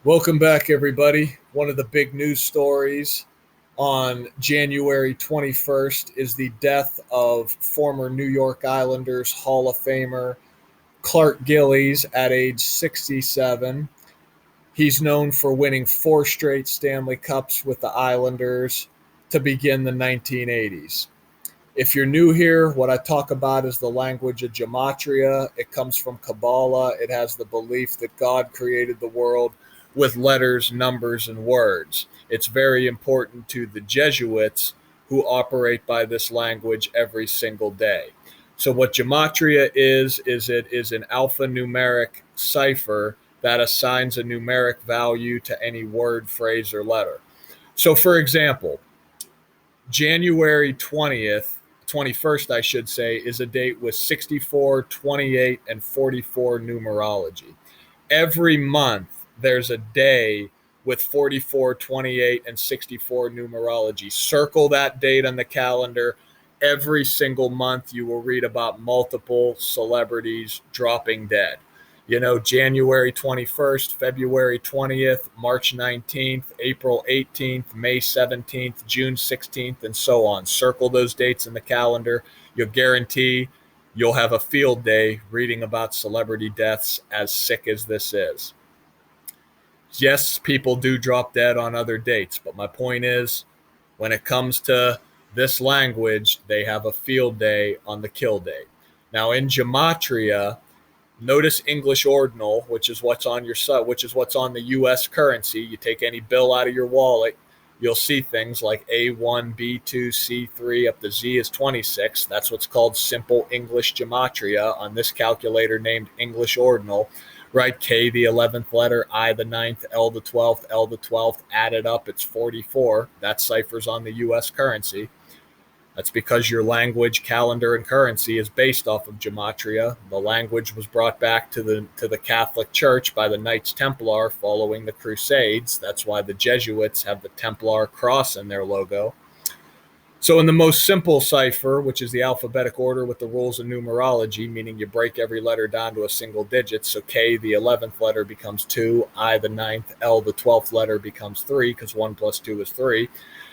Welcome back, everybody. One of the big news stories on January 21st is the death of former New York Islanders Hall of Famer Clark Gillies at age 67. He's known for winning four straight Stanley Cups with the Islanders to begin the 1980s. If you're new here, what I talk about is the language of gematria. It comes from Kabbalah. It has the belief that God created the world with letters, numbers, and words. It's very important to the Jesuits who operate by this language every single day. So, what gematria is it is an alphanumeric cipher that assigns a numeric value to any word, phrase, or letter. So, for example, January 21st, I should say, is a date with 64, 28, and 44 numerology. Every month, there's a day with 44, 28, and 64 numerology. Circle that date on the calendar. Every single month, you will read about multiple celebrities dropping dead. January 21st, February 20th, March 19th, April 18th, May 17th, June 16th, and so on. Circle those dates in the calendar. You'll guarantee you'll have a field day reading about celebrity deaths, as sick as this is. Yes, people do drop dead on other dates, but my point is, when it comes to this language, they have a field day on the kill day. Now, in gematria, notice English ordinal, which is what's on your which is what's on the U.S. currency. You take any bill out of your wallet, you'll see things like A1, B2, C3 up to Z is 26. That's what's called simple English gematria on this calculator named English ordinal. Right? K the 11th letter, I the 9th, L the 12th, L the 12th. Added up, it's 44. That ciphers on the U.S. currency. That's because your language, calendar, and currency is based off of gematria. The language was brought back to the Catholic Church by the Knights Templar following the Crusades. That's why the Jesuits have the Templar cross in their logo. So in the most simple cipher, which is the alphabetic order with the rules of numerology, meaning you break every letter down to a single digit, so K, the 11th letter, becomes 2, I, the 9th, L, the 12th letter, becomes 3, because 1 plus 2 is 3.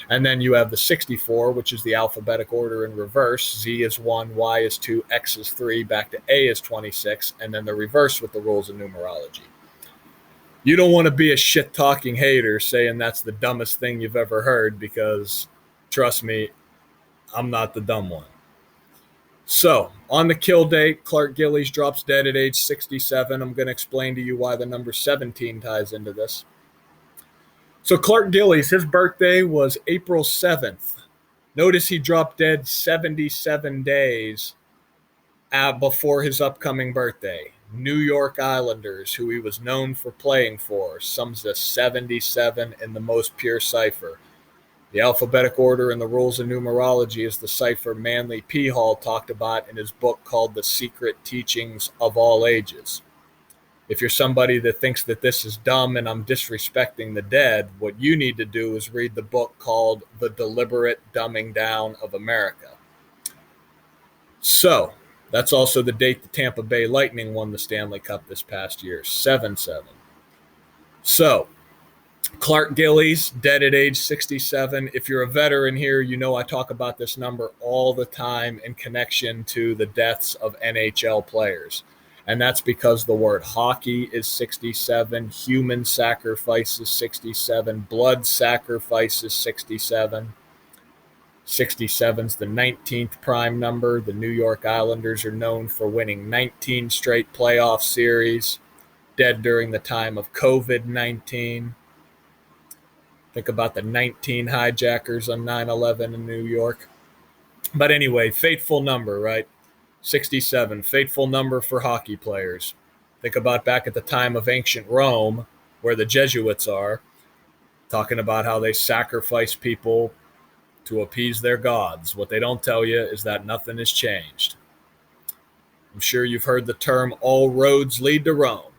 And then you have the 64, which is the alphabetic order in reverse. Z is 1, Y is 2, X is 3, back to A is 26, and then the reverse with the rules of numerology. You don't want to be a shit-talking hater saying that's the dumbest thing you've ever heard, because, trust me, I'm not the dumb one. So, on the kill date, Clark Gillies drops dead at age 67. I'm going to explain to you why the number 17 ties into this. So Clark Gillies, his birthday was April 7th. Notice he dropped dead 77 days before his upcoming birthday. New York Islanders, who he was known for playing for, sums to 77 in the most pure cipher. The alphabetic order and the rules of numerology is the cipher Manly P. Hall talked about in his book called The Secret Teachings of All Ages. If you're somebody that thinks that this is dumb and I'm disrespecting the dead, what you need to do is read the book called The Deliberate Dumbing Down of America. So, that's also the date the Tampa Bay Lightning won the Stanley Cup this past year, 7-7. So, Clark Gillies, dead at age 67. If you're a veteran here, you know I talk about this number all the time in connection to the deaths of NHL players. And that's because the word hockey is 67, human sacrifice is 67, blood sacrifice is 67. 67 is the 19th prime number. The New York Islanders are known for winning 19 straight playoff series, dead during the time of COVID-19. Think about the 19 hijackers on 9/11 in New York. But anyway, fateful number, right? 67, fateful number for hockey players. Think about back at the time of ancient Rome, where the Jesuits are, talking about how they sacrifice people to appease their gods. What they don't tell you is that nothing has changed. I'm sure you've heard the term, all roads lead to Rome.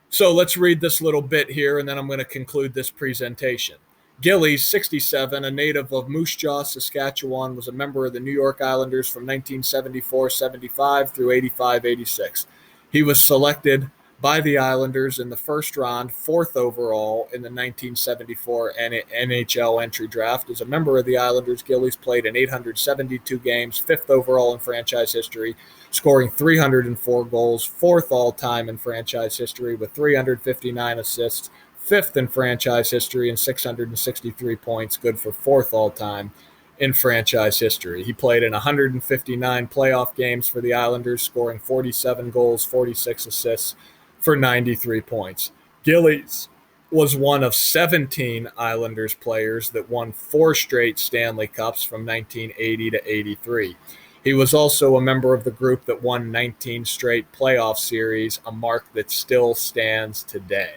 So let's read this little bit here, and then I'm going to conclude this presentation. Gillies, 67, a native of Moose Jaw, Saskatchewan, was a member of the New York Islanders from 1974-75 through 85-86. He was selected by the Islanders in the first round, fourth overall in the 1974 NHL entry draft. As a member of the Islanders, Gillies played in 872 games, fifth overall in franchise history, scoring 304 goals, fourth all-time in franchise history with 359 assists, fifth in franchise history and 663 points, good for fourth all-time in franchise history. He played in 159 playoff games for the Islanders, scoring 47 goals, 46 assists for 93 points. Gillies was one of 17 Islanders players that won 4 straight Stanley Cups from 1980 to 83. He was also a member of the group that won 19 straight playoff series, a mark that still stands today.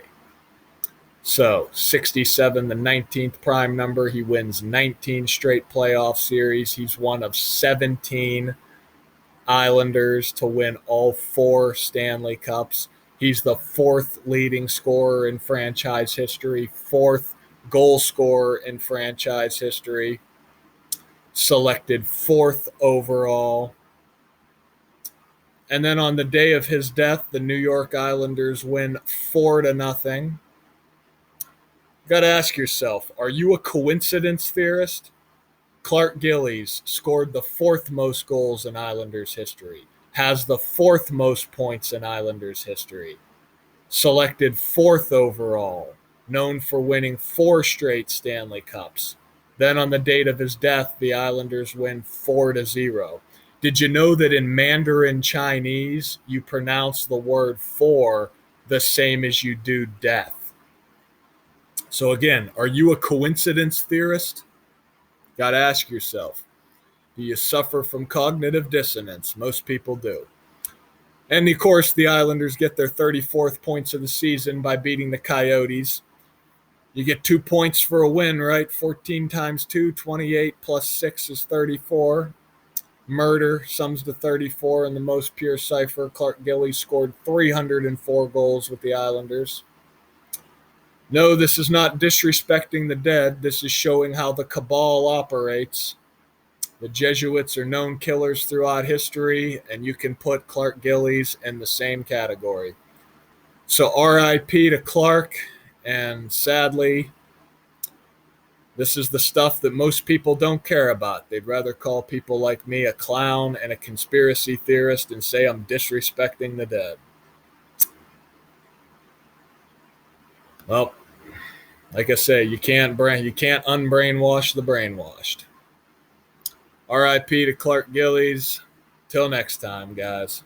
So 67, the 19th prime number. He wins 19 straight playoff series. He's one of 17 Islanders to win all 4 Stanley Cups. He's the 4th leading scorer in franchise history, 4th goal scorer in franchise history, selected 4th overall. And then on the day of his death, the New York Islanders win 4-0. Got to ask yourself, are you a coincidence theorist? Clark Gillies scored the 4th most goals in Islanders history, has the 4th most points in Islanders history, selected 4th overall, known for winning 4 straight Stanley Cups. Then on the date of his death, the Islanders win 4-0. Did you know that in Mandarin Chinese, you pronounce the word "for" the same as you do death? So again, are you a coincidence theorist? Got to ask yourself, do you suffer from cognitive dissonance? Most people do. And of course, the Islanders get their 34th points of the season by beating the Coyotes. You get 2 points for a win, right? 14 times 2, 28 plus 6 is 34. Murder sums to 34 in the most pure cipher. Clark Gillies scored 304 goals with the Islanders. No, this is not disrespecting the dead. This is showing how the cabal operates. The Jesuits are known killers throughout history, and you can put Clark Gillies in the same category. So RIP to Clark, and sadly, this is the stuff that most people don't care about. They'd rather call people like me a clown and a conspiracy theorist and say I'm disrespecting the dead. Well, like I say, you can't unbrainwash the brainwashed. RIP to Clark Gillies. Till next time, guys.